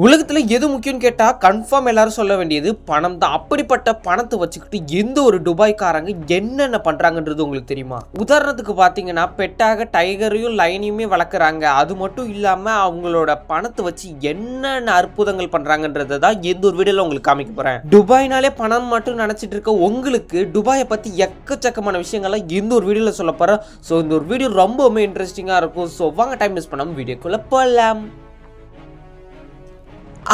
உலகத்துல எது முக்கியம்னு கேட்டா கன்ஃபார்ம் எல்லாரும் சொல்ல வேண்டியது பணம் தான். அப்படிப்பட்ட பணத்தை வச்சுக்கிட்டு எந்த ஒரு துபாய்க்காரங்க என்னென்ன பண்றாங்கன்றது உங்களுக்கு தெரியுமா? உதாரணத்துக்கு பாத்தீங்கன்னா பெட்டாக டைகரையும் லைனையுமே வளர்க்குறாங்க. அது மட்டும் இல்லாம அவங்களோட பணத்தை வச்சு என்னென்ன அற்புதங்கள் பண்றாங்கன்றதை தான் எந்த ஒரு வீடியோல உங்களுக்கு காமிக்க போறேன். துபாய்னாலே பணம் மட்டும் நினைச்சிட்டு இருக்க உங்களுக்கு துபாயை பத்தி எக்கச்சக்கமான விஷயங்கள்லாம் எந்த ஒரு வீடியோல சொல்ல போறேன். ஸோ இந்த ஒரு வீடியோ ரொம்பவுமே இன்ட்ரெஸ்டிங்கா இருக்கும். ஸோ வாங்க டைம் மிஸ் பண்ணாம வீடியோக்குள்ள போகலாம்.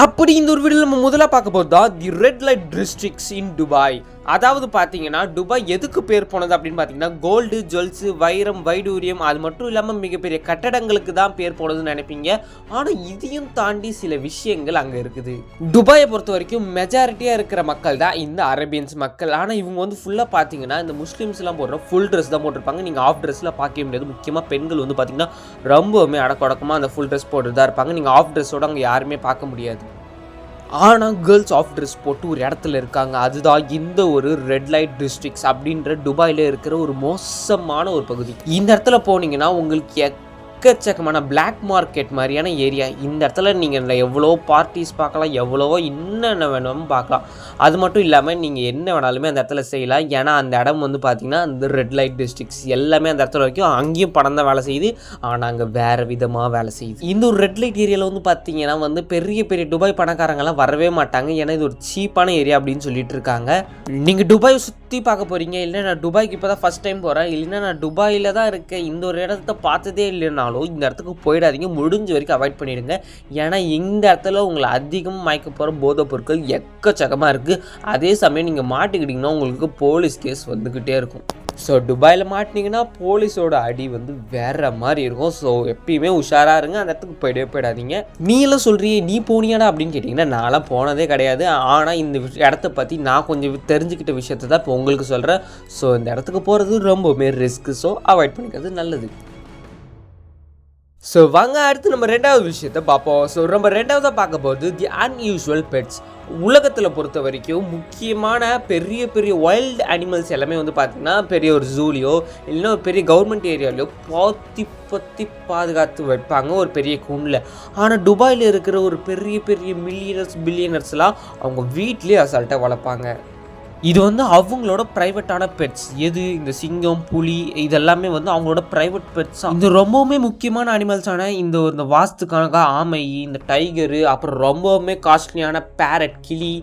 அப்படி இந்த ஒரு வீடியோவில் நம்ம முதல்ல பார்க்க போகிறது தான் the red light districts in Dubai. அதாவது பார்த்தீங்கன்னா துபாய் எதுக்கு பேர் போனது அப்படின்னு பார்த்தீங்கன்னா கோல்டு, ஜுவல்ஸு, வைரம், வைடூரியம் அது மட்டும் இல்லாமல் மிகப்பெரிய கட்டடங்களுக்கு தான் பேர் போனதுன்னு நினைப்பீங்க. ஆனால் இதையும் தாண்டி சில விஷயங்கள் அங்கே இருக்குது. துபாயை பொறுத்த வரைக்கும் மெஜாரிட்டியாக இருக்கிற மக்கள் தான் இந்த அரேபியன்ஸ் மக்கள். ஆனால் இவங்க வந்து ஃபுல்லாக பார்த்தீங்கன்னா இந்த முஸ்லீம்ஸ்லாம் போடுற ஃபுல் ட்ரெஸ் தான் போட்டிருப்பாங்க. நீங்கள் ஆஃப் ட்ரெஸ்ஸில் பார்க்க முடியாது. முக்கியமாக பெண்கள் வந்து பார்த்தீங்கன்னா ரொம்பவுமே அடக்கொடக்கமாக அந்த ஃபுல் ட்ரெஸ் போட்டு தான் இருப்பாங்க. நீங்கள் ஆஃப் ட்ரெஸ்ஸோடு அங்கே யாருமே பார்க்க முடியாது. ஆனால் கேர்ள்ஸ் ஆஃப் ட்ரெஸ் போட்டு ஒரு இடத்துல இருக்காங்க. அதுதான் இந்த ஒரு ரெட் லைட் டிஸ்ட்ரிக்ட்ஸ் அப்படின்ற துபாயில் இருக்கிற ஒரு மோசமான ஒரு பகுதி. இந்த இடத்துல போனீங்கன்னா உங்களுக்கு எக்கச்சக்கமான பிளாக் மார்க்கெட் மாதிரியான ஏரியா. இந்த இடத்துல நீங்கள் எவ்வளோ பார்ட்டிஸ் பார்க்கலாம், எவ்வளவோ என்னென்ன வேணும்னு பார்க்கலாம். அது மட்டும் இல்லாமல் நீங்கள் என்ன வேணாலுமே அந்த இடத்துல செய்யலாம். ஏன்னா அந்த இடம் வந்து பார்த்திங்கன்னா அந்த ரெட் லைட் டிஸ்ட்ரிக்ட்ஸ் எல்லாமே அந்த இடத்துல வரைக்கும் அங்கேயும் பணம் தான் வேலை செய்யுது. ஆனால் அங்கே வேறு விதமாக வேலை செய்யுது. இந்த ஒரு ரெட் லைட் ஏரியாவில் வந்து பார்த்தீங்கன்னா வந்து பெரிய பெரிய துபாய் பணக்காரங்கெல்லாம் வரவே மாட்டாங்க. ஏன்னா இது ஒரு சீப்பான ஏரியா அப்படின்னு சொல்லிட்டு இருக்காங்க. நீங்கள் துபாயை சுற்றி பார்க்க போகிறீங்க, இல்லை நான் துபாய்க்கு இப்போ தான் ஃபஸ்ட் டைம் போகிறேன், இல்லைன்னா நான் துபாயில் தான் இருக்கேன், இந்த ஒரு இடத்த பார்த்ததே இல்லைனாலும் இந்த இடத்துக்கு போயிடாதீங்க. முடிஞ்ச வரைக்கும் அவாய்ட் பண்ணிடுங்க. ஏன்னா இந்த இடத்துல உங்களை அதிகமாக மயக்க போகிற போதைப் பொருட்கள் எக்கச்சக்கமாக இருக்குது. அதே சமயம் நீங்கள் மாட்டிக்கிட்டிங்கன்னா உங்களுக்கு போலீஸ் கேஸ் வந்துக்கிட்டே இருக்கும். ஸோ துபாயில் மாட்டினீங்கன்னா போலீஸோட அடி வந்து வேற மாதிரி இருக்கும். ஸோ எப்பயுமே உஷாராக இருங்க, அந்த இடத்துக்கு போயிடாதீங்க. நீ எல்லாம் சொல்றியே நீ போனியாடா அப்படின்னு கேட்டிங்கன்னா நான்லாம் போனதே கிடையாது. ஆனால் இந்த இடத்த பற்றி நான் கொஞ்சம் தெரிஞ்சுக்கிட்ட விஷயத்தை தான் இப்போ உங்களுக்கு சொல்கிறேன். ஸோ இந்த இடத்துக்கு போகிறது ரொம்பவுமே ரிஸ்க்கு. ஸோ அவாய்ட் பண்ணிக்கிறது நல்லது. ஸோ வாங்க அடுத்து நம்ம ரெண்டாவது விஷயத்தை பார்ப்போம். ஸோ நம்ம ரெண்டாவதாக பார்க்க போகிறது தி அன்யூஷுவல் பெட்ஸ். உலகத்தில் பொறுத்த வரைக்கும் முக்கியமான பெரிய பெரிய வைல்டு அனிமல்ஸ் எல்லாமே வந்து பார்த்திங்கன்னா பெரிய ஒரு ஜூலியோ இல்லைன்னா ஒரு பெரிய கவர்மெண்ட் ஏரியாலையோ பற்றி பாதுகாத்து வைப்பாங்க ஒரு பெரிய கூண்டில். ஆனால் துபாயில் இருக்கிற ஒரு பெரிய பெரிய பில்லியனர்ஸ்லாம் அவங்க வீட்லேயே அசால்ட்டாக வளர்ப்பாங்க. இது வந்து அவங்களோட ப்ரைவேட்டான பெட்ஸ். எது இந்த சிங்கம், புலி இதெல்லாமே வந்து அவங்களோட ப்ரைவேட் பெட்ஸ். இந்த ரொம்பவுமே முக்கியமான அனிமல்ஸான இந்த வாஸ்துக்காக ஆமை, இந்த டைகரு, அப்புறம் ரொம்பவுமே காஸ்ட்லியான பேரட், கிளி,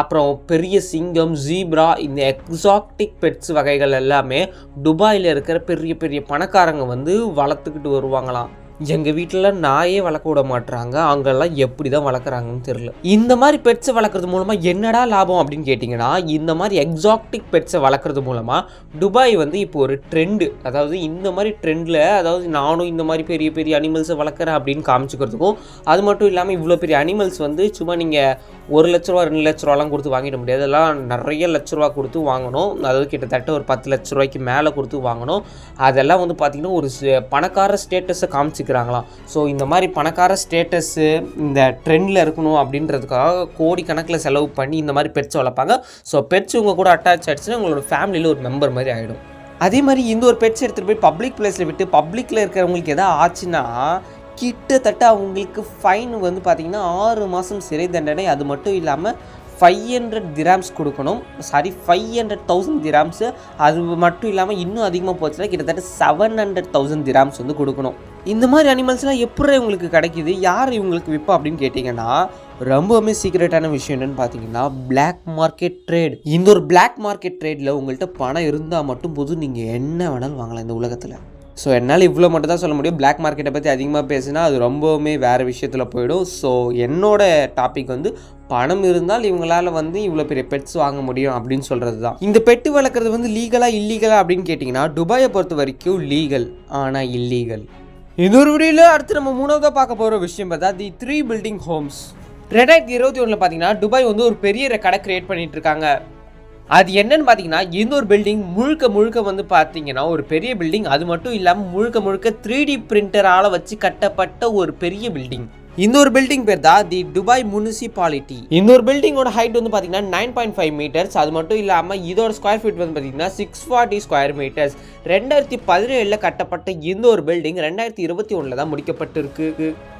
அப்புறம் பெரிய சிங்கம், ஜீப்ரா, இந்த எக்ஸாட்டிக் பெட்ஸ் வகைகள் எல்லாமே துபாயில் இருக்கிற பெரிய பெரிய பணக்காரங்க வந்து வளர்த்துக்கிட்டு வருவாங்களாம். எங்கள் வீட்டிலலாம் நாயே வளர்க்க விட மாட்டுறாங்க. அங்கெல்லாம் எப்படி தான் வளர்க்குறாங்கன்னு தெரியல. இந்த மாதிரி பெட்ஸை வளர்க்குறது மூலமாக என்னடா லாபம் அப்படின்னு கேட்டிங்கன்னா, இந்த மாதிரி எக்ஸாட்டிக் பெட்ஸை வளர்க்குறது மூலமாக துபாய் வந்து இப்போ ஒரு ட்ரெண்டு, அதாவது இந்த மாதிரி ட்ரெண்டில், அதாவது நானும் இந்த மாதிரி பெரிய பெரிய அனிமல்ஸை வளர்க்குறேன் அப்படின்னு காமிச்சிக்கிறதுக்கும், அது மட்டும் இல்லாமல் இவ்வளோ பெரிய அனிமல்ஸ் வந்து சும்மா நீங்கள் 1 லட்ச ரூபா 2 லட்ச ரூபாலாம் கொடுத்து வாங்கிட முடியாது. அதெல்லாம் நிறைய லட்ச ரூபா கொடுத்து வாங்கணும். அதாவது கிட்டத்தட்ட ஒரு 10 லட்ச ரூபாய்க்கு மேலே கொடுத்து வாங்கணும். அதெல்லாம் வந்து பார்த்திங்கன்னா ஒரு பணக்கார ஸ்டேட்டஸை காமிச்சிக்கிறாங்களாம். ஸோ இந்த மாதிரி பணக்கார ஸ்டேட்டஸு இந்த ட்ரெண்டில் இருக்கணும் அப்படின்றதுக்காக கோடிக்கணக்கில் செலவு பண்ணி இந்த மாதிரி பெட்ஸ் வளர்ப்பாங்க. ஸோ பெட்ஸ் உங்கள் கூட அட்டாச் ஆகிடுச்சுன்னா உங்களோட ஃபேமிலியில் ஒரு மெம்பர் மாதிரி ஆகிடும். அதே மாதிரி இந்த ஒரு பெட்ஸ் எடுத்துகிட்டு போய் பப்ளிக் பிளேஸில் விட்டு பப்ளிக்கில் இருக்கிறவங்களுக்கு எதாவது ஆச்சுன்னா கிட்டத்தட்ட அவங்களுக்கு ஃபைன் வந்து பார்த்திங்கன்னா 6 மாதம் சிறை தண்டனை. அது மட்டும் இல்லாமல் 500 திராம்ஸ் கொடுக்கணும். 500,000 திராம்ஸு. அது மட்டும் இல்லாமல் இன்னும் அதிகமாக போச்சுன்னா கிட்டத்தட்ட 700,000 திராம்ஸ் வந்து கொடுக்கணும். இந்த மாதிரி அனிமல்ஸ்லாம் எப்படி இவங்களுக்கு கிடைக்கிது, யார் இவங்களுக்கு விற்பா அப்படின்னு கேட்டிங்கன்னா ரொம்பவுமே சீக்ரெட்டான விஷயம் என்னென்னு பார்த்தீங்கன்னா பிளாக் மார்க்கெட் ட்ரேட். இந்த ஒரு பிளாக் மார்க்கெட் ட்ரேடில் உங்கள்கிட்ட பணம் இருந்தால் மட்டும் போதும், நீங்கள் என்ன வேணாலும் வாங்கலாம் இந்த உலகத்தில். ஸோ என்னால் இவ்வளோ மட்டும் தான் சொல்ல முடியும். பிளாக் மார்க்கெட்டை பற்றி அதிகமாக பேசினா அது ரொம்பவுமே வேறு விஷயத்தில் போயிடும். ஸோ என்னோட டாபிக் வந்து பணம் இருந்தால் இவங்களால் வந்து இவ்வளோ பெரிய பெட்ஸ் வாங்க முடியும் அப்படின்னு சொல்கிறது தான். இந்த பெட்டு வளர்க்குறது வந்து லீகலாக இல்லீகலா அப்படின்னு கேட்டிங்கன்னா துபாயை பொறுத்த வரைக்கும் லீகல், ஆனால் இல்லீகல். இன்னொரு வீடியோவில் அடுத்து நம்ம 3ஆவதாக பார்க்க போகிற விஷயம் பார்த்தா தி 3 பில்டிங் ஹோம்ஸ். 2021 பார்த்தீங்கன்னா துபாய் வந்து ஒரு பெரிய ரெக்கார்டை கிரியேட் பண்ணிட்டு இருக்காங்க. அது என்னன்னு பார்த்தீங்கன்னா இந்த ஒரு பில்டிங் முழுக்க வந்து பார்த்தீங்கன்னா ஒரு பெரிய பில்டிங். அது மட்டும் இல்லாமல் முழுக்க 3D பிரிண்டரால் வச்சு கட்டப்பட்ட ஒரு பெரிய பில்டிங். இந்த ஒரு பில்டிங் பேர் தான் தி துபாய் முனிசிபாலிட்டி. இந்த ஒரு பில்டிங்கோட ஹைட் வந்து பார்த்தீங்கன்னா 9.5 மீட்டர்ஸ். அது மட்டும் இல்லாமல் இதோட ஸ்கொயர் ஃபீட் வந்து பார்த்தீங்கன்னா 640 ஸ்கொயர் மீட்டர்ஸ். 2017 கட்டப்பட்ட இந்த ஒரு பில்டிங் 2021 தான் முடிக்கப்பட்டிருக்கு.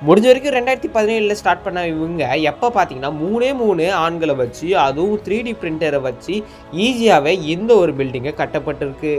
முடிஞ்ச வரைக்கும் 2017 ஸ்டார்ட் பண்ண இவங்க எப்போ பார்த்தீங்கன்னா 3 ஆண்களை வச்சு, அதுவும் 3D பிரிண்டரை வச்சு ஈஸியாகவே இந்த ஒரு பில்டிங்கை கட்டப்பட்டிருக்கு.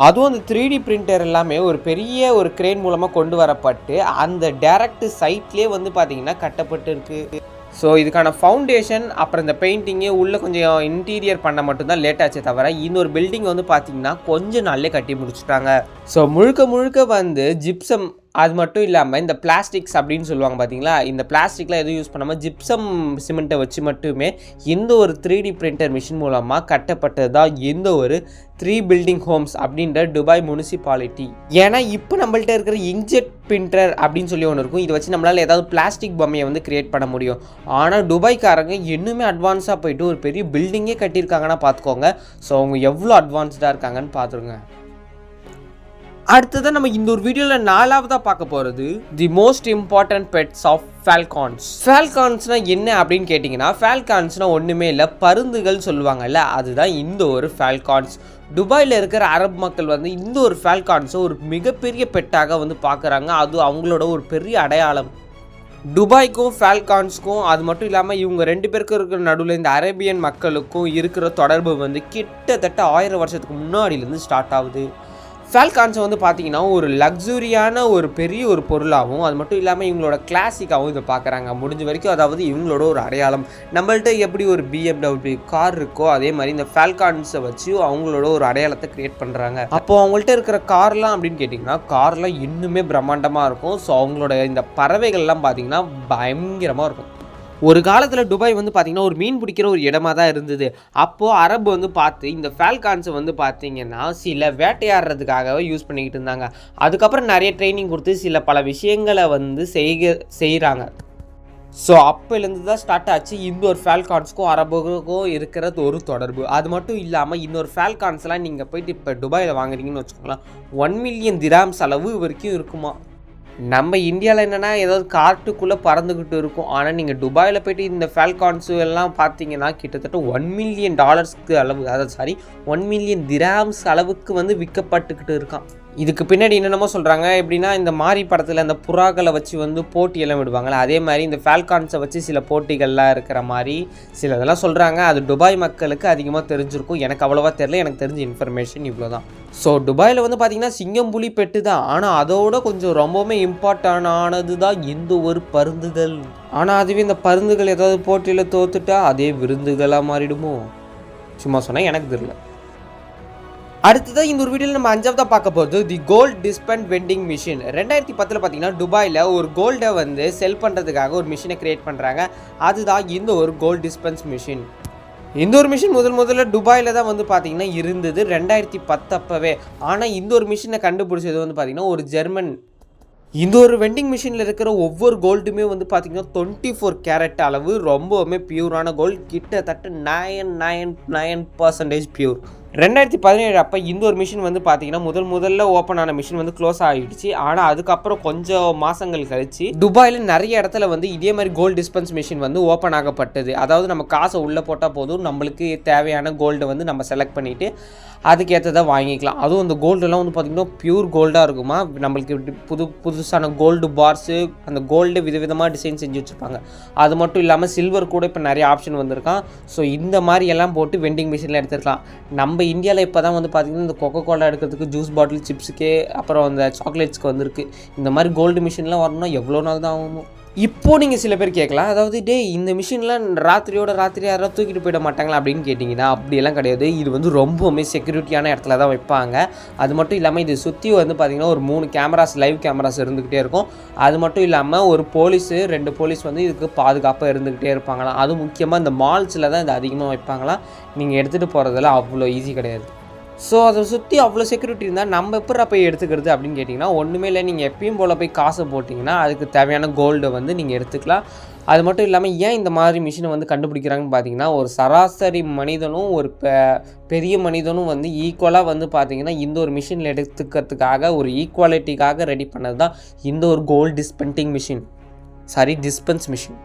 அதுவும் அந்த 3D பிரிண்டர் எல்லாமே ஒரு பெரிய ஒரு கிரேன் மூலமாக கொண்டு வரப்பட்டு அந்த டைரக்ட் சைட்லேயே வந்து பார்த்திங்கன்னா கட்டப்பட்டு இருக்குது. ஸோ இதுக்கான ஃபவுண்டேஷன் அப்புறம் இந்த பெயிண்டிங்கு உள்ளே கொஞ்சம் இன்டீரியர் பண்ண மட்டும்தான் லேட் ஆச்சே தவிர இந்த ஒரு பில்டிங் வந்து பார்த்திங்கன்னா கொஞ்சம் நாள்லேயே கட்டி முடிச்சுட்டாங்க. ஸோ முழுக்க வந்து ஜிப்சம், அது மட்டும் இல்லாமல் இந்த பிளாஸ்டிக்ஸ் அப்படின்னு சொல்லுவாங்க பார்த்தீங்களா, இந்த பிளாஸ்டிக்லாம் எதுவும் யூஸ் பண்ணாமல் ஜிப்சம் சிமெண்ட்டை வச்சு மட்டுமே இந்த ஒரு 3D பிரிண்டர் மிஷின் மூலமாக கட்டப்பட்டது தான் இந்த ஒரு 3 பில்டிங் ஹோம்ஸ் அப்படின்ற துபாய் முனிசிபாலிட்டி. ஏன்னா இப்போ நம்மள்ட்ட இருக்கிற இங்க்ஜெட் பிரிண்டர் அப்படின்னு சொல்லி ஒன்று இருக்கும். இதை வச்சு நம்மளால் ஏதாவது பிளாஸ்டிக் பொம்மையை வந்து கிரியேட் பண்ண முடியும். ஆனால் துபாய்க்காரங்க இன்னுமே அட்வான்ஸாக போயிட்டு ஒரு பெரிய பில்டிங்கே கட்டியிருக்காங்கன்னா பார்த்துக்கோங்க. ஸோ அவங்க எவ்வளோ அட்வான்ஸ்டாக இருக்காங்கன்னு பார்த்துருங்க. அடுத்ததான் நம்ம இந்த ஒரு வீடியோவில் 4ஆவதாக பார்க்க போகிறது the most important pets of falcons. ஃபால்கான்ஸ்னால் என்ன அப்படின்னு கேட்டிங்கன்னா, ஃபால்கான்ஸ்னால் ஒன்றுமே இல்லை, பருந்துகள் சொல்லுவாங்கல்ல, அதுதான் இந்த ஒரு ஃபால்கான்ஸ். துபாயில் இருக்கிற அரபு மக்கள் வந்து இந்த ஒரு ஃபால்கான்ஸை ஒரு மிகப்பெரிய பெட்டாக வந்து பார்க்குறாங்க. அது அவங்களோட ஒரு பெரிய அடையாளம். துபாய்க்கும் ஃபால்கான்ஸ்க்கும், அது மட்டும் இல்லாமல் இவங்க 2 பேருக்கும் இருக்கிற நடுவில் இந்த அரேபியன் மக்களுக்கும் இருக்கிற தொடர்பு வந்து கிட்டத்தட்ட 1000 வருஷத்துக்கு முன்னாடியிலேருந்து ஸ்டார்ட் ஆகுது. ஃபால்கான்ஸை வந்து பார்த்தீங்கன்னா ஒரு லக்ஸுரியான ஒரு பெரிய ஒரு பொருளாகவும், அது மட்டும் இல்லாமல் இவங்களோட கிளாசிக்காகவும் இதை பார்க்குறாங்க முடிஞ்ச வரைக்கும். அதாவது இவங்களோட ஒரு அடையாளம். நம்மள்ட்ட எப்படி ஒரு BMW கார் இருக்கோ அதே மாதிரி இந்த ஃபால்கான்ஸை வச்சு அவங்களோட ஒரு அடையாளத்தை க்ரியேட் பண்ணுறாங்க. அப்போது அவங்கள்ட்ட இருக்கிற கார்லாம் அப்படின்னு கேட்டிங்கன்னா, கார்லாம் இன்னுமே பிரம்மாண்டமாக இருக்கும். ஸோ அவங்களோட இந்த பறவைகள்லாம் பார்த்திங்கன்னா பயங்கரமாக இருக்கும். ஒரு காலத்தில் துபாய் வந்து பார்த்திங்கன்னா ஒரு மீன் பிடிக்கிற ஒரு இடமா தான் இருந்தது. அப்போது அரபு வந்து பார்த்து இந்த ஃபால்கான்ஸை வந்து பார்த்திங்கன்னா சில வேட்டையாடுறதுக்காகவே யூஸ் பண்ணிக்கிட்டு இருந்தாங்க. அதுக்கப்புறம் நிறைய ட்ரைனிங் கொடுத்து சில பல விஷயங்களை வந்து செய்கிறாங்க. ஸோ அப்போலேருந்து தான் ஸ்டார்ட் ஆச்சு இந்த ஒரு ஃபால்கான்ஸ்க்கும் அரபுக்கும் இருக்கிறது ஒரு தொடர்பு. அது மட்டும் இல்லாமல் இன்னொரு ஃபால்கான்ஸ்லாம் நீங்கள் போயிட்டு இப்போ துபாயில் வாங்குறீங்கன்னு வச்சுக்கோங்களேன், 1 மில்லியன் திராம்ஸ் அளவு வரைக்கும் இருக்குமா. நம்ம இந்தியாவில் என்னென்னா ஏதாவது காட்டுக்குள்ளே பறந்துக்கிட்டு இருக்கும். ஆனால் நீங்கள் துபாயில் போய்ட்டு இந்த ஃபால்கான்ஸு எல்லாம் பார்த்தீங்கன்னா கிட்டத்தட்ட $1 மில்லியன் அளவு, அதாவது 1 மில்லியன் திராம்ஸ் அளவுக்கு வந்து விற்கப்பட்டுக்கிட்டு இருக்கான். இதுக்கு பின்னாடி என்னென்னமோ சொல்கிறாங்க. எப்படின்னா இந்த மாரி படத்தில் அந்த புறாக்களை வச்சு வந்து போட்டியெல்லாம் விடுவாங்களே, அதே மாதிரி இந்த ஃபால்கான்ஸை வச்சு சில போட்டிகள்லாம் இருக்கிற மாதிரி சில இதெல்லாம் சொல்கிறாங்க. அது துபாய் மக்களுக்கு அதிகமாக தெரிஞ்சிருக்கும். எனக்கு அவ்வளோவா தெரியல, எனக்கு தெரிஞ்ச இன்ஃபர்மேஷன் இவ்வளோ தான். ஸோ துபாயில் வந்து பார்த்திங்கன்னா சிங்கம் புலி பெட்டு தான், ஆனால் அதோட கொஞ்சம் ரொம்பவுமே இம்பார்ட்டன்டானது தான் இந்த ஒரு பருந்துகள். ஆனால் அதுவே இந்த பருந்துகள் ஏதாவது போட்டியில் தோத்துட்டா அதே விருந்துகளாக மாறிடுமோ, சும்மா சொன்னால் எனக்கு தெரியல. அடுத்ததான் இந்த ஒரு வீடியோவில் நம்ம 5ஆவதாக பார்க்க போகிறது தி கோல்ட் டிஸ்பென்ஸ் வெண்டிங் மிஷின். 2010 பார்த்தீங்கன்னா துபாயில் ஒரு கோல்டை வந்து செல் பண்ணுறதுக்காக ஒரு மிஷினை கிரியேட் பண்ணுறாங்க. அதுதான் இந்த ஒரு கோல்ட் டிஸ்பென்ஸ் மிஷின். இந்த ஒரு மிஷின் முதல்ல துபாயில் தான் வந்து பார்த்திங்கன்னா இருந்தது 2010 அப்போவே. ஆனால் இந்த ஒரு மிஷினை கண்டுபிடிச்சது வந்து பார்த்திங்கன்னா ஒரு ஜெர்மன். இந்த ஒரு வெண்டிங் மிஷினில் இருக்கிற ஒவ்வொரு கோல்டுமே வந்து பார்த்திங்கன்னா 24 கேரட் அளவு, ரொம்பவுமே பியூரான கோல்டு, கிட்டத்தட்ட 99% பியூர். 2017 அப்போ இந்த ஒரு மிஷின் வந்து பார்த்திங்கன்னா முதல்ல ஓப்பன் ஆன மிஷின் வந்து க்ளோஸ் ஆகிடுச்சு. ஆனால் அதுக்கப்புறம் கொஞ்சம் மாதங்கள் கழிச்சு துபாயில் நிறைய இடத்துல வந்து இதே மாதிரி கோல்டு டிஸ்பென்ஸ் மிஷின் வந்து ஓப்பன் ஆகப்பட்டது. அதாவது நம்ம காசை உள்ளே போட்டால் போதும், நம்மளுக்கு தேவையான கோல்டை வந்து நம்ம செலக்ட் பண்ணிவிட்டு அதுக்கேற்றதை வாங்கிக்கலாம். அதுவும் அந்த கோல்டெல்லாம் வந்து பார்த்திங்கன்னா பியூர் கோல்டாக இருக்குமா. நம்மளுக்கு புதுசான கோல்டு பார்ஸு, அந்த கோல்டு விதவிதமாக டிசைன் செஞ்சு வச்சுருப்பாங்க. அது மட்டும் இல்லாமல் சில்வர் கூட இப்போ நிறைய ஆப்ஷன் வந்திருக்கான். ஸோ இந்த மாதிரி எல்லாம் போட்டு வெண்டிங் மிஷினில் எடுத்துருக்கலாம். நம்ம இந்தியாவில் இப்போ தான் வந்து பார்த்திங்கன்னா இந்த கொக்கோ கோலா எடுக்கிறதுக்கு ஜூஸ் பாட்டில், சிப்ஸுக்கே, அப்புறம் அந்த சாக்லேட்ஸ்க்கு வந்திருக்கு. இந்த மாதிரி கோல்டு மிஷின்லாம் வரணும்னா எவ்வளோ நாள் தான் ஆகும். இப்போது நீங்கள் சில பேர் கேட்கலாம், அதாவது இந்த மிஷின்லாம் ராத்திரி யாராவது தூக்கிட்டு போயிட மாட்டாங்களா அப்படின்னு கேட்டிங்கன்னா அப்படியெல்லாம் கிடையாது. இது வந்து ரொம்பவுமே செக்யூரிட்டியான இடத்துல தான் வைப்பாங்க. அது மட்டும் இல்லாமல் இது சுற்றி வந்து பார்த்திங்கன்னா ஒரு 3 கேமராஸ், லைவ் கேமராஸ் இருந்துக்கிட்டே இருக்கும். அது மட்டும் இல்லாமல் ஒரு 2 போலீஸ் வந்து இதுக்கு பாதுகாப்பாக இருந்துக்கிட்டே இருப்பாங்களாம். அது முக்கியமாக இந்த மால்ஸில் தான் இது அதிகமாக வைப்பாங்களாம். நீங்கள் எடுத்துகிட்டு போகிறதெல்லாம் அவ்வளோ ஈஸி கிடையாது. ஸோ அதை சுற்றி அவ்வளோ செக்யூரிட்டி இருந்தால் நம்ம எப்போ போய் எடுத்துக்கிறது அப்படின்னு கேட்டிங்கன்னா ஒன்றுமே இல்லை. நீங்கள் எப்பயும் போல் போய் காசை போட்டிங்கன்னா அதுக்கு தேவையான கோல்டை வந்து நீங்கள் எடுத்துக்கலாம். அது மட்டும் இல்லாமல் ஏன் இந்த மாதிரி மிஷினை வந்து கண்டுபிடிக்கிறாங்கன்னு பார்த்தீங்கன்னா, ஒரு சராசரி மனிதனும் ஒரு பெரிய மனிதனும் வந்து ஈக்குவலாக வந்து பார்த்திங்கன்னா இந்த ஒரு மிஷினில் எடுத்துக்கிறதுக்காக ஒரு ஈக்குவாலிட்டிக்காக ரெடி பண்ணது தான் இந்த ஒரு gold dispensing machine. Dispense machine.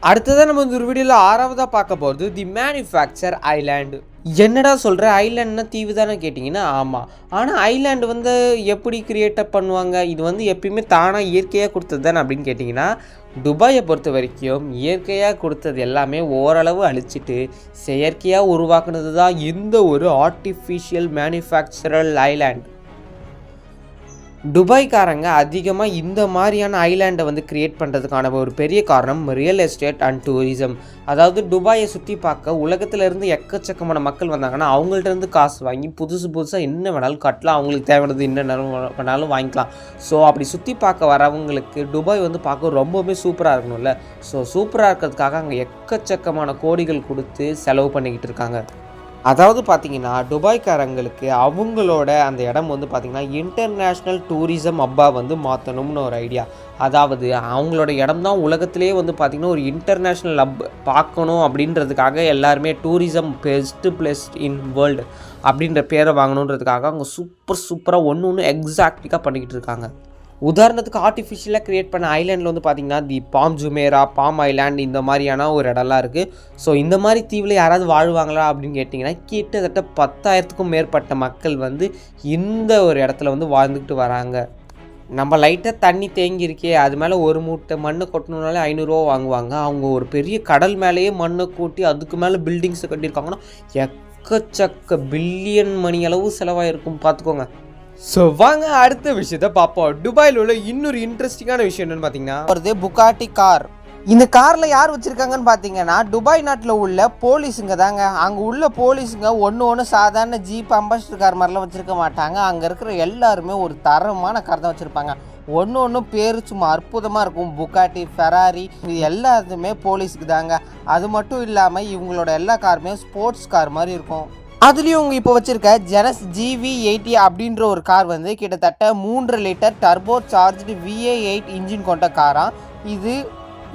அடுத்ததான் நம்ம இந்த ஒரு வீடியோவில் 6வதாக பார்க்க போகிறது தி மேனுஃபேக்சர் ஐலாண்டு. என்னடா சொல்கிற, ஐலாண்ட்னா தீவு தானே கேட்டிங்கன்னா ஆமாம். ஆனால் ஐலாண்டு வந்து எப்படி கிரியேட்டப் பண்ணுவாங்க, இது வந்து எப்பயுமே தானாக இயற்கையாக கொடுத்தது தானே அப்படின்னு கேட்டிங்கன்னா, துபாயை பொறுத்த வரைக்கும் இயற்கையாக கொடுத்தது எல்லாமே ஓரளவு அழிச்சிட்டு செயற்கையாக உருவாக்குனது தான் இந்த ஒரு ஆர்டிஃபிஷியல் மேனுஃபேக்சரல் ஐலாண்டு. துபாய்க்காரங்க அதிகமாக இந்த மாதிரியான ஐலாண்டை வந்து கிரியேட் பண்ணுறதுக்கான ஒரு பெரிய காரணம் ரியல் எஸ்டேட் அண்ட் டூரிசம். அதாவது துபாயை சுற்றி பார்க்க உலகத்திலேருந்து எக்கச்சக்கமான மக்கள் வந்தாங்கன்னா அவங்கள்ட்ட காசு வாங்கி புதுசாக என்ன வேணாலும் கட்டலாம், அவங்களுக்கு தேவையானது என்ன வேணாலும் வாங்கிக்கலாம். ஸோ அப்படி சுற்றி பார்க்க வரவங்களுக்கு துபாய் வந்து பார்க்க ரொம்பவுமே சூப்பராக இருக்கணும்ல. ஸோ சூப்பராக இருக்கிறதுக்காக அங்கே எக்கச்சக்கமான கோடிகள் கொடுத்து செலவு பண்ணிக்கிட்டு இருக்காங்க. அதாவது பார்த்திங்கன்னா துபாய்க்காரங்களுக்கு அவங்களோட அந்த இடம் வந்து பார்த்திங்கன்னா இன்டர்நேஷ்னல் டூரிசம் ஹப்பாக வந்து மாற்றணும்னு ஒரு ஐடியா. அதாவது அவங்களோட இடம் தான் உலகத்திலே வந்து பார்த்திங்கன்னா ஒரு இன்டர்நேஷ்னல் ஹப் பார்க்கணும் அப்படின்றதுக்காக எல்லாருமே tourism best place in world அப்படின்ற பேரை வாங்கணுன்றதுக்காக அவங்க சூப்பராக ஒன்று எக்ஸாக்டிக்காக பண்ணிக்கிட்டு இருக்காங்க. உதாரணத்துக்கு ஆர்டிஃபிஷியலாக க்ரியேட் பண்ண ஐலாண்டில் வந்து பார்த்திங்கன்னா தி பாம் ஜுமேரா, பாம் ஐலாண்ட் இந்த மாதிரியான ஒரு இடம்லாம் இருக்குது. ஸோ இந்த மாதிரி தீவில் யாராவது வாழ்வாங்களா அப்படின்னு கேட்டிங்கன்னா கிட்டத்தட்ட 10,000க்கும் மேற்பட்ட மக்கள் வந்து இந்த ஒரு இடத்துல வந்து வாழ்ந்துக்கிட்டு வராங்க. நம்ம லைட்டாக தண்ணி தேங்கியிருக்கே அது மேலே ஒரு மூட்டை மண்ணை கொட்டணுனாலே 500 ரூபா வாங்குவாங்க. அவங்க ஒரு பெரிய கடல் மேலேயே மண்ணை கூட்டி அதுக்கு மேலே பில்டிங்ஸை கட்டியிருக்காங்கன்னா எக்கச்சக்க பில்லியன் மணி அளவு செலவாயிருக்கும் பார்த்துக்கோங்க. ஸோ வாங்க அடுத்த விஷயத்த பார்ப்போம். துபாயில் உள்ள இன்னொரு இன்ட்ரெஸ்டிங்கான விஷயம் என்னென்னு பார்த்தீங்கன்னா ஒரு புகாட்டி கார். இந்த காரில் யார் வச்சுருக்காங்கன்னு பார்த்தீங்கன்னா துபாய் நாட்டில் உள்ள போலீஸுங்க தாங்க. அங்கே உள்ள போலீஸுங்க ஒன்று சாதாரண ஜீப் அம்பாசிடர் கார் மாதிரிலாம் வச்சுருக்க மாட்டாங்க. அங்கே இருக்கிற எல்லாருமே ஒரு தரமான கார் தான் வச்சுருப்பாங்க. ஒன்று பேர் சும்மா அற்புதமாக இருக்கும். புகாட்டி, ஃபெராரி இது எல்லாத்துமே போலீஸுக்கு தாங்க. அது மட்டும் இல்லாமல் இவங்களோட எல்லா காருமே ஸ்போர்ட்ஸ் கார் மாதிரி இருக்கும். அதுலேயும் இவங்க இப்போ வச்சுருக்க ஜெனஸ் GV80 அப்படின்ற ஒரு கார் வந்து கிட்டத்தட்ட 3 litre turbo charged VA8 engine கொண்ட காராக. இது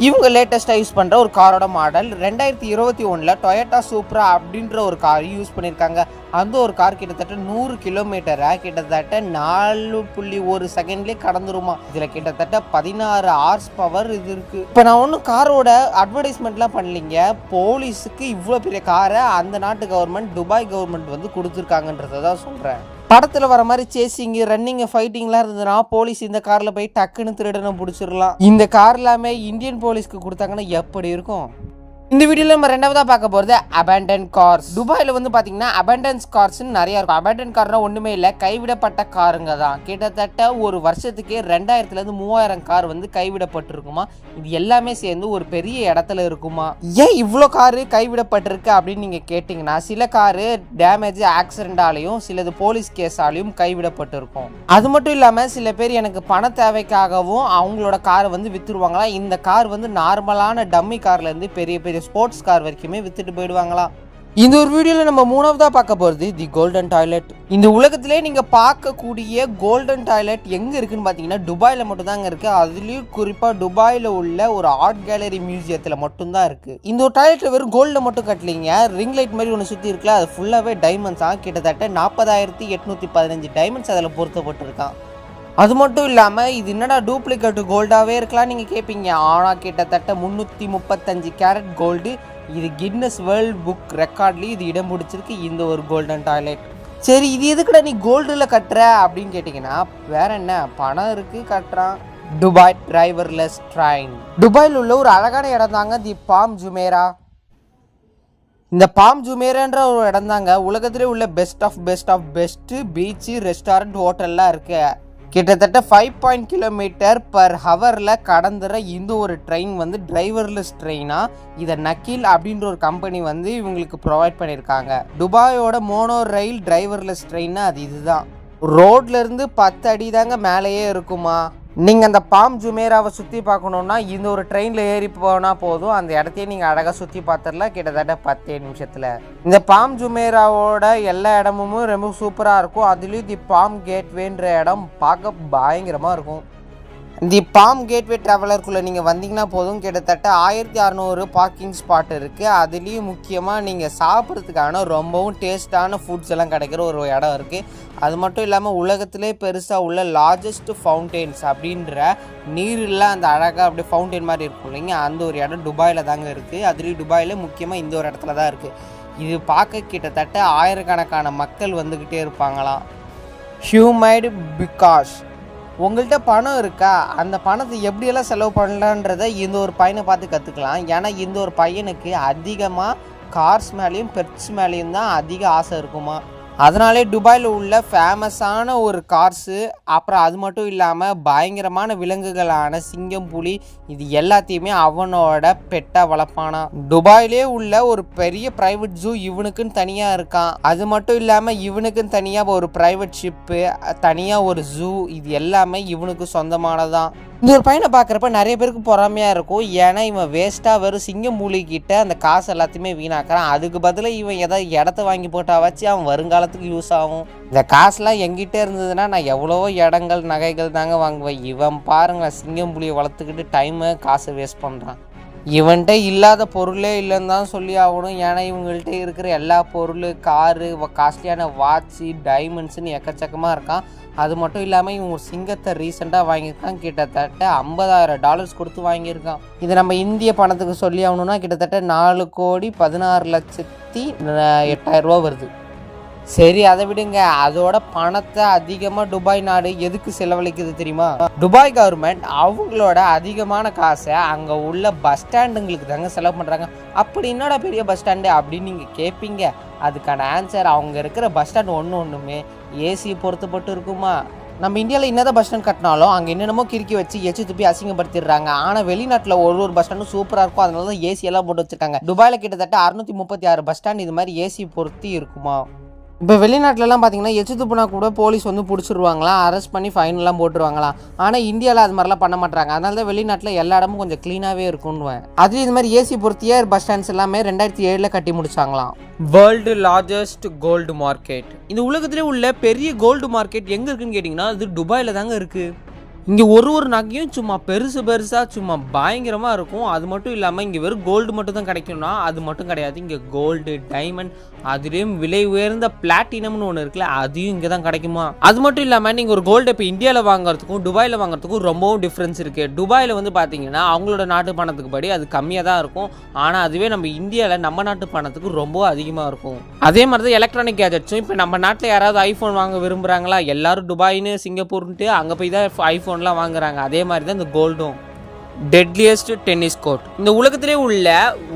இவங்க லேட்டஸ்ட்டாக யூஸ் பண்ணுற ஒரு காரோட மாடல். 2021 டொயோட்டா சூப்ரா அப்படின்ற ஒரு கார் யூஸ் பண்ணியிருக்காங்க. அந்த ஒரு கார் கிட்டத்தட்ட 100 கிலோமீட்டரை கிட்டத்தட்ட 4.1 செகண்ட்லேயே கடந்துருமா. இதில் கிட்டத்தட்ட 16 ஹார்ஸ் பவர் இது இருக்குது. இப்போ நான் ஒன்றும் காரோட அட்வர்டைஸ்மெண்ட்லாம் பண்ணலிங்க. போலீஸுக்கு இவ்வளோ பெரிய காரை அந்த நாட்டு கவர்மெண்ட் துபாய் கவர்மெண்ட் வந்து கொடுத்துருக்காங்கன்றதை தான் சொல்கிறேன். படத்தில் வர மாதிரி சேசிங்கு, ரன்னிங்கு, ஃபைட்டிங்லாம் இருந்ததுன்னா போலீஸ் இந்த காரில் போய் டக்குன்னு திருடனை பிடிச்சிடலாம். இந்த கார் எல்லாமே இந்தியன் போலீஸ்க்கு கொடுத்தாங்கன்னா எப்படி இருக்கும்? இந்த வீடியோவில் நம்ம 2வதாக பார்க்க போகிறது அபேண்டன் கார்ஸ். துபாயில் வந்து பார்த்தீங்கன்னா அபேண்டன்ஸ் கார்ஸ்ன்னு நிறையா இருக்கும். அபேண்டன் கார்னால் ஒன்றுமே இல்லை, கைவிடப்பட்ட காருங்க தான். கிட்டத்தட்ட ஒரு வருஷத்துக்கே 2000லேருந்து 3000 கார் வந்து கைவிடப்பட்டிருக்குமா. இது எல்லாமே சேர்ந்து ஒரு பெரிய இடத்துல இருக்குமா. ஏன் இவ்வளோ காரு கைவிடப்பட்டிருக்கு அப்படின்னு நீங்கள் கேட்டிங்கன்னா சில காரு டேமேஜ் ஆக்சிடென்டாலையும் சிலது போலீஸ் கேஸாலையும் கைவிடப்பட்டிருக்கும். அது மட்டும் இல்லாமல் சில பேர் எனக்கு பண தேவைக்காகவும் அவங்களோட காரை வந்து விற்றுருவாங்களா. இந்த கார் வந்து நார்மலான டம்மி கார்லேருந்து பெரிய ஸ்போர்ட்ஸ் கார் வரைக்குமே வித்துட்டு போயிடுவாங்களா. இந்த ஒரு வீடியோவில் நம்ம 3வதாக பார்க்க போகிறது தி கோல்டன் டாய்லெட். இந்த உலகத்திலே நீங்கள் பார்க்கக்கூடிய கோல்டன் டாய்லெட் எங்கே இருக்குன்னு பார்த்தீங்கன்னா துபாயில் மட்டும்தாங்க இருக்குது. அதுலேயும் குறிப்பாக துபாயில் உள்ள ஒரு ஆர்ட் கேலரி மியூசியத்தில் மட்டும்தான் இருக்குது. இந்த ஒரு டாய்லெட்டில் வெறும் கோல்டில் மட்டும் கட்டலிங்க, ரிங் லைட் மாதிரி ஒன்று சுற்றி இருக்குல்ல, அது ஃபுல்லாகவே டைமண்ட்ஸாக. கிட்டத்தட்ட 40,815 டைமண்ட்ஸ் அதில் பொருத்தப்பட்டிருக்கான். அது மட்டும் இல்லாமல் இது என்னடா டூப்ளிகேட் கோல்டாகவே இருக்கலாம் நீங்கள் கேட்பீங்க. ஆனால் கிட்டத்தட்ட 335 கேரட் கோல்டு. இது கின்னஸ் வேர்ல்ட் புக் ரெக்கார்ட்லேயும் இது இடம் பிடிச்சிருக்கு இந்த ஒரு கோல்டன் டாய்லெட். சரி, இது எதுக்குடா நீ கோல்டில் கட்டுற அப்படின்னு கேட்டிங்கன்னா வேற என்ன, பணம் இருக்குது கட்டுறான். Dubai driverless train. துபாயில் உள்ள ஒரு அழகான இடம் தாங்க தி பாம் ஜுமேரா. இந்த பாம் ஜுமேரான்ற ஒரு இடம் தாங்க உலகத்திலே உள்ள பெஸ்ட்டு பீச்சு, ரெஸ்டாரண்ட், ஹோட்டல்லாம் இருக்கு. கிட்டத்தட்ட 5 கிலோமீட்டர் பர் ஹவரில் கடந்துற இந்த ஒரு ட்ரெயின் வந்து டிரைவர்லெஸ் ட்ரெயினாக. இதை நக்கீல் அப்படின்ற ஒரு கம்பெனி வந்து இவங்களுக்கு ப்ரொவைட் பண்ணியிருக்காங்க. துபாயோட மோனோ ரயில் டிரைவர்லெஸ் ட்ரெயின்னா அது இதுதான். ரோட்லேருந்து 10 அடி தாங்க மேலேயே இருக்குமா. நீங்கள் அந்த பாம் ஜுமேராவை சுற்றி பார்க்கணுன்னா இந்த ஒரு ட்ரெயினில் ஏறி போனால் போதும், அந்த இடத்தையே நீங்கள் அழகாக சுற்றி பார்த்துடலாம் கிட்டத்தட்ட 10 நிமிஷத்தில். இந்த பாம் ஜுமேராவோட எல்லா இடமும் ரொம்ப சூப்பராக இருக்கும். அதுலேயும் தி பாம் கேட்வேன்ற இடம் பார்க்க பயங்கரமாக இருக்கும். தி பாம் கேட்வே ட்ராவலருக்குள்ளே நீங்கள் வந்தீங்கன்னா போதும், கிட்டத்தட்ட 1600 பார்க்கிங் ஸ்பாட் இருக்குது. அதுலேயும் முக்கியமாக நீங்கள் சாப்பிட்றதுக்கான ரொம்பவும் டேஸ்ட்டான ஃபுட்ஸ் எல்லாம் கிடைக்கிற ஒரு இடம் இருக்குது. அது மட்டும் இல்லாமல் உலகத்திலே பெருசாக உள்ள லார்ஜஸ்ட் ஃபவுண்டெயின்ஸ் அப்படின்ற நீரில் அந்த அழகாக அப்படியே ஃபவுண்டெயின் மாதிரி இருக்கும் இல்லைங்க, அந்த ஒரு இடம் துபாயில் தாங்க இருக்குது. அதுலேயும் துபாயில் முக்கியமாக இந்த ஒரு இடத்துல தான் இருக்குது. இது பார்க்க கிட்டத்தட்ட ஆயிரக்கணக்கான மக்கள் வந்துக்கிட்டே இருப்பாங்களாம். ஹியூமைடு பிகாஸ் உங்கள்கிட்ட பணம் இருக்கா, அந்த பணத்தை எப்படியெல்லாம் செலவு பண்ணலான்றதை இந்த ஒரு பையனை பார்த்து கற்றுக்கலாம். ஏன்னா இந்த ஒரு பையனுக்கு அதிகமாக கார்ஸ் மேலேயும் பெட்ஸ் மேலேயும் தான் அதிக ஆசை இருக்குமா. அதனாலே துபாயில் உள்ள ஃபேமஸான ஒரு கார்ஸு, அப்புறம் அது மட்டும் இல்லாமல் பயங்கரமான விலங்குகளான சிங்கம், புலி, இது எல்லாத்தையுமே அவனோட பெட்டாக வளர்ப்பானா. துபாயிலே உள்ள ஒரு பெரிய ப்ரைவேட் ஜூ இவனுக்குன்னு தனியாக இருக்கான். அது மட்டும் இல்லாமல் இவனுக்குன்னு தனியாக ஒரு ப்ரைவேட் ஷிப்பு, தனியாக ஒரு ஜூ, இது எல்லாமே இவனுக்கு சொந்தமானதான். இந்த ஒரு பையனை பார்க்குறப்ப நிறைய பேருக்கு பொறாமையாக இருக்கும். ஏன்னா இவன் வேஸ்ட்டாக வெறும் சிங்கம் மூலிகிட்ட அந்த காசு எல்லாத்தையுமே வீணாக்குறான். அதுக்கு பதிலாக இவன் ஏதாவது இடத்த வாங்கி போட்டா வச்சு அவன் வருங்காலத்துக்கு யூஸ் ஆகும். இந்த காசுலாம் எங்கிட்டே இருந்ததுன்னா நான் எவ்வளவோ இடங்கள் நகைகள் தாங்க வாங்குவேன். இவன் பாருங்களேன், சிங்கம் புலியை வளர்த்துக்கிட்டு டைமை காசை வேஸ்ட் பண்ணுறான். இவன்கிட்ட இல்லாத பொருளே இல்லைன்னு தான் சொல்லி ஆகணும். ஏன்னா இவங்கள்ட்ட இருக்கிற எல்லா பொருள், காரு, காஸ்ட்லியான வாட்சி, டைமண்ட்ஸுன்னு எக்கச்சக்கமாக இருக்கான். அது மட்டும் இல்லாமல் இவன் ஒரு சிங்கத்தை ரீசெண்டாக வாங்கியிருக்கான். கிட்டத்தட்ட $50,000 கொடுத்து வாங்கியிருக்கான். இது நம்ம இந்திய பணத்துக்கு சொல்லி ஆகணும்னா கிட்டத்தட்ட 4,16,08,000 வருது. சரி, அதை விடுங்க. அதோட பணத்தை அதிகமாக துபாய் நாடு எதுக்கு செலவழிக்குது தெரியுமா? துபாய் கவர்மெண்ட் அவங்களோட அதிகமான காசை அங்கே உள்ள பஸ் ஸ்டாண்டுங்களுக்கு தாங்க செலவு பண்ணுறாங்க. அப்படி என்னோட பெரிய பஸ் ஸ்டாண்டு அப்படின்னு நீங்கள் கேட்பீங்க. அதுக்கான ஆன்சர், அவங்க இருக்கிற பஸ் ஸ்டாண்ட் ஒன்றுமே ஏசி பொறுத்தப்பட்டு இருக்குமா. நம்ம இந்தியாவில் என்னதான் பஸ் ஸ்டாண்ட் கட்டினாலும் அங்கே என்னென்னமோ கிறுக்கி வச்சு எச்சு துப்பி அசிங்கப்படுத்திடுறாங்க. ஆனால் வெளிநாட்டில் ஒரு பஸ் ஸ்டாண்டும் சூப்பராக இருக்கும். அதனால தான் ஏசி எல்லாம் போட்டு வச்சுருக்காங்க. துபாயில் கிட்டத்தட்ட 636 பஸ் ஸ்டாண்ட் இது மாதிரி ஏசி பொருத்தி இருக்குமா. இப்போ வெளிநாட்டிலலாம் பார்த்தீங்கன்னா எச்சு துப்புனா கூட போலீஸ் வந்து பிடிச்சிருவாங்களாம், அரெஸ்ட் பண்ணி ஃபைன்லாம் போட்டுருவாங்களாம். ஆனால் இந்தியாவில் அது மாதிரிலாம் பண்ண மாட்டாங்க. அதனால தான் வெளிநாட்டில் எல்லா இடமும் கொஞ்சம் க்ளீனாகவே இருக்குன்னுவேன். அதுலேயும் இது மாதிரி ஏசி பொறுத்தியே பஸ் ஸ்டாண்ட்ஸ் எல்லாமே 2007 கட்டி முடிச்சாங்களாம். வேர்ல்டு லார்ஜஸ்ட் கோல்டு மார்க்கெட், இந்த உலகத்திலே உள்ள பெரிய கோல்டு மார்க்கெட் எங்கே இருக்குன்னு கேட்டிங்கன்னா அது துபாயில் தாங்க இருக்குது. இங்கே ஒரு நகையும் சும்மா பெருசாக சும்மா பயங்கரமாக இருக்கும். அது மட்டும் இல்லாமல் இங்கே வெறும் கோல்டு மட்டும் தான் கிடைக்கும்னா அது மட்டும் கிடையாது. இங்கே கோல்டு, டைமண்ட், அதுலேயும் விலை உயர்ந்த பிளாட்டினம்னு ஒன்று இருக்குல்ல, அதையும் இங்கே தான் கிடைக்குமா. அது மட்டும் இல்லாமல் நீங்கள் ஒரு கோல்டு இப்போ இந்தியாவில் வாங்குறதுக்கும் துபாயில் வாங்குறதுக்கும் ரொம்பவும் டிஃப்ரென்ஸ் இருக்குது. துபாயில் வந்து பார்த்தீங்கன்னா அவங்களோட நாட்டு பணத்துக்கு படி அது கம்மியாக தான் இருக்கும். ஆனால் அதுவே நம்ம இந்தியாவில் நம்ம நாட்டு பணத்துக்கு ரொம்ப அதிகமாக இருக்கும். அதே மாதிரி தான் எலக்ட்ரானிக் கேஜெட்ஸும். இப்போ நம்ம நாட்டில் யாராவது ஐஃபோன் வாங்க விரும்புகிறாங்களா, எல்லாரும் துபாயின்னு சிங்கப்பூர்ன்ட்டு அங்கே போய் தான் ஐஃபோன்லாம் வாங்குறாங்க. அதே மாதிரி தான் இந்த கோல்டும். டெட்லியஸ்ட் டென்னிஸ் கோர்ட், இந்த உலகத்திலே உள்ள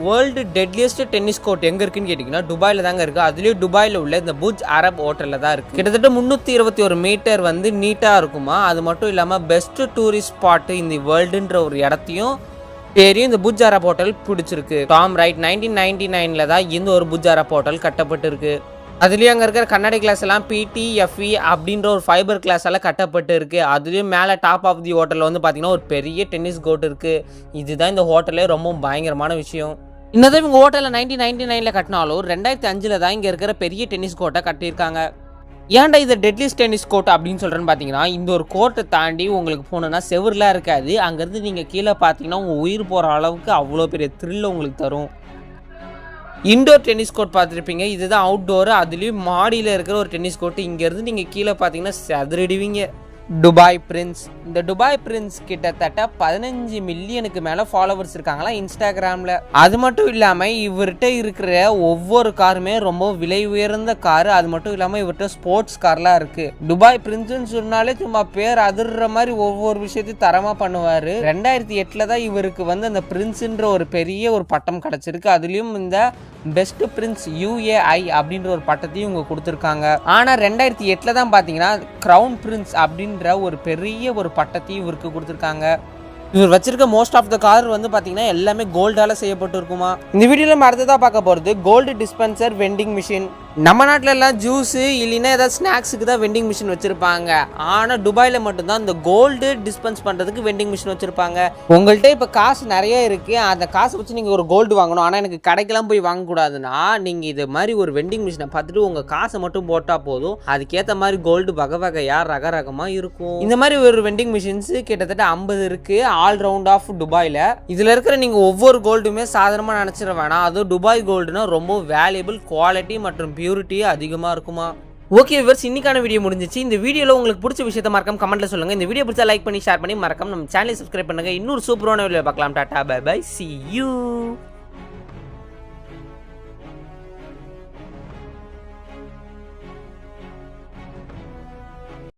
வேர்ல்டு டெட்லியஸ்ட் டென்னிஸ் கோர்ட் எங்கே இருக்குன்னு கேட்டிங்கன்னா துபாயில் தாங்க இருக்குது. அதுலேயும் துபாயில் உள்ள இந்த புஜ் அரப் ஹோட்டலில் தான் இருக்குது. கிட்டத்தட்ட 321 மீட்டர் வந்து நீட்டாக இருக்குமா. அது மட்டும் இல்லாமல் பெஸ்ட் டூரிஸ்ட் ஸ்பாட்டு இந்த வேர்ல்டுன்ற ஒரு இடத்தையும் பேரையும் இந்த புஜ் அரப் ஹோட்டல் பிடிச்சிருக்கு. டாம் ரைட் 1999 தான் இந்த ஒரு புஜ் அரப் ஹோட்டல் கட்டப்பட்டு இருக்கு. அதுலேயும் அங்கே இருக்கிற கண்ணாடி கிளாஸ் எல்லாம் PTFE அப்படின்ற ஒரு ஃபைபர் கிளாஸ் எல்லாம் கட்டப்பட்டு இருக்குது. அதுலேயும் மேலே டாப் ஆஃப் தி ஹோட்டலில் வந்து பார்த்தீங்கன்னா ஒரு பெரிய டென்னிஸ் கோர்ட் இருக்குது. இதுதான் இந்த ஹோட்டலே ரொம்ப பயங்கரமான விஷயம். இன்னதான் இவங்க ஹோட்டலில் 1999 கட்டினாலும் 2005 தான் இங்கே இருக்கிற பெரிய டென்னிஸ் கோர்ட்டை கட்டியிருக்காங்க. ஏன்டா இது டெட்லிஸ்ட் டென்னிஸ் கோர்ட் அப்படின்னு சொல்கிறேன்னு பார்த்தீங்கன்னா இந்த ஒரு கோர்ட்டை தாண்டி உங்களுக்கு போனோன்னா செவர்லாம் இருக்காது. அங்கேருந்து நீங்கள் கீழே பார்த்தீங்கன்னா உங்கள் உயிர் போகிற அளவுக்கு அவ்வளோ பெரிய த்ரில் உங்களுக்கு தரும். இன்டோர் டென்னிஸ் கோர்ட் பார்த்துருப்பீங்க, இதுதான் அவுட்டோர். அதுலேயும் மாடியில் இருக்கிற ஒரு டென்னிஸ் கோர்ட்டு. இங்கேருந்து நீங்கள் கீழே பார்த்தீங்கன்னா சதுரடிவீங்க. துபாய் பிரின்ஸ், இந்த துபாய் பிரின்ஸ் கிட்டத்தட்ட 15 மில்லியனுக்கு மேலே ஃபாலோவர்ஸ் இருக்காங்களா இன்ஸ்டாகிராமில். அது மட்டும் இல்லாமல் இவர்கிட்ட இருக்கிற ஒவ்வொரு காருமே ரொம்ப விலை உயர்ந்த காரு. அது மட்டும் இல்லாமல் இவர்கிட்ட ஸ்போர்ட்ஸ் கார்லாம் இருக்குது. துபாய் பிரின்ஸ்ன்னு சொன்னாலே சும்மா பேர் அதிர்ற மாதிரி ஒவ்வொரு விஷயத்தையும் தரமாக பண்ணுவார். 2008 தான் இவருக்கு வந்து அந்த பிரின்ஸுன்ற ஒரு பெரிய ஒரு பட்டம் கிடச்சிருக்கு. அதுலேயும் இந்த பெஸ்ட் பிரின்ஸ் UAI அப்படின்ற ஒரு பட்டத்தையும் இவங்க கொடுத்துருக்காங்க. ஆனால் 2008 தான் பார்த்தீங்கன்னா க்ரௌன் பிரின்ஸ் அப்படின்ற ஒரு பெரிய ஒரு பட்டத்தையும் இவருக்கு கொடுத்துருக்காங்க. இவர் வச்சிருக்க மோஸ்ட் ஆஃப் த கார் வந்து பார்த்தீங்கன்னா எல்லாமே கோல்டால் செய்யப்பட்டு இருக்குமா. இந்த வீடியோவில் நம்ம அடுத்ததாக பார்க்க போகிறது கோல்டு டிஸ்பென்சர் வெண்டிங் மிஷின். நம்ம நாட்டில எல்லாம் ஜூஸு இல்லைன்னா ஏதாவது ஸ்நாக்ஸுக்கு தான் வெண்டிங் மிஷின் வச்சுருப்பாங்க. ஆனால் துபாயில் மட்டும்தான் இந்த கோல்டு டிஸ்பென்ஸ் பண்ணுறதுக்கு வெண்டிங் மிஷின் வச்சுருப்பாங்க. உங்கள்கிட்ட இப்போ காசு நிறைய இருக்குது, அந்த காசை வச்சு நீங்கள் ஒரு கோல்டு வாங்கணும், ஆனால் எனக்கு கடைக்கெல்லாம் போய் வாங்கக்கூடாதுன்னா நீங்கள் இது மாதிரி ஒரு வெண்டிங் மிஷினை பார்த்துட்டு உங்கள் காசை மட்டும் போட்டால் போதும். அதுக்கேற்ற மாதிரி கோல்டு வகை வகையாக ரகரகமாக இருக்கும். இந்த மாதிரி ஒரு வெண்டிங் மிஷின்ஸு கிட்டத்தட்ட 50 இருக்குது ஆல் ரவுண்ட் ஆஃப் துபாயில். இதில் இருக்கிற நீங்கள் ஒவ்வொரு கோல்டுமே சாதாரணமாக நினச்சிட வேணாம். அதுவும் துபாய் கோல்டுனா ரொம்ப வேல்யூபிள், குவாலிட்டி மற்றும் பியூரிட்டி அதிகமாக இருக்குமா. ஓகே வியூவர்ஸ், இன்னைக்கான வீடியோ முடிஞ்சிச்சு. இந்த வீடியோவில் உங்களுக்கு பிடிச்ச விஷயத்தை மறக்காம கமெண்ட்ல சொல்லுங்கள். இந்த வீடியோ பிடிச்சா லைக் பண்ணி ஷேர் பண்ணி மறக்காம நம்ம சேனலை சப்ஸ்கிரைப் பண்ணுங்கள். இன்னொரு சூப்பரான வீடியோ பார்க்கலாம். Tata bye bye, see you.